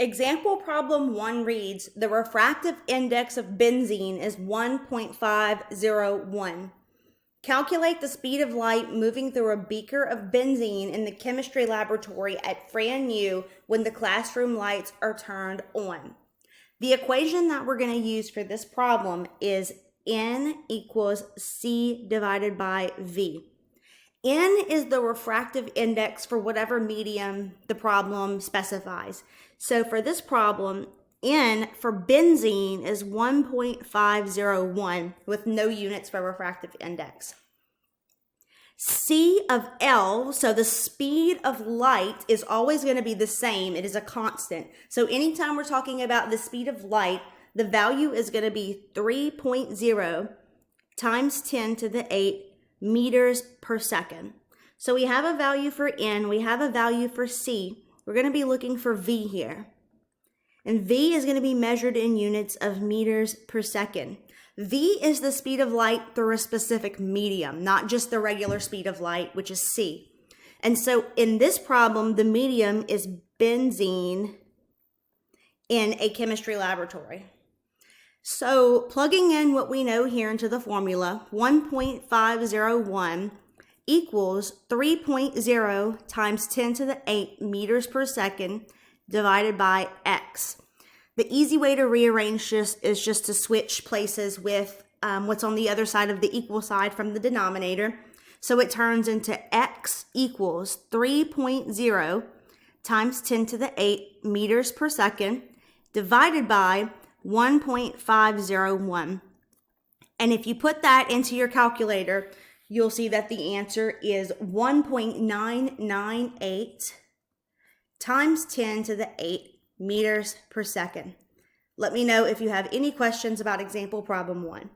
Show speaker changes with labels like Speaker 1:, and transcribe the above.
Speaker 1: Example problem 1 reads, the refractive index of benzene is 1.501. Calculate the speed of light moving through a beaker of benzene in the chemistry laboratory at Fran U when the classroom lights are turned on. The equation that we're going to use for this problem is N equals C divided by V. N is the refractive index for whatever medium the problem specifies. So for this problem, N for benzene is 1.501 with no units for refractive index. C of L, so the speed of light is always going to be the same. It is a constant. So anytime we're talking about the speed of light, the value is going to be 3.0 times 10 to the 8 meters per second. So we have a value for N, we have a value for C. We're going to be looking for V here. And V is going to be measured in units of meters per second. V is the speed of light through a specific medium, not just the regular speed of light, which is C. And so in this problem, the medium is benzene in a chemistry laboratory. So plugging in what we know here into the formula, 1.501 equals 3.0 times 10 to the 8 meters per second divided by x. The easy way to rearrange this is just to switch places with what's on the other side of the equal side from the denominator. So it turns into x equals 3.0 times 10 to the 8 meters per second divided by 1.501. And if you put that into your calculator, you'll see that the answer is 1.998 times 10 to the 8 meters per second. Let me know if you have any questions about example problem 1.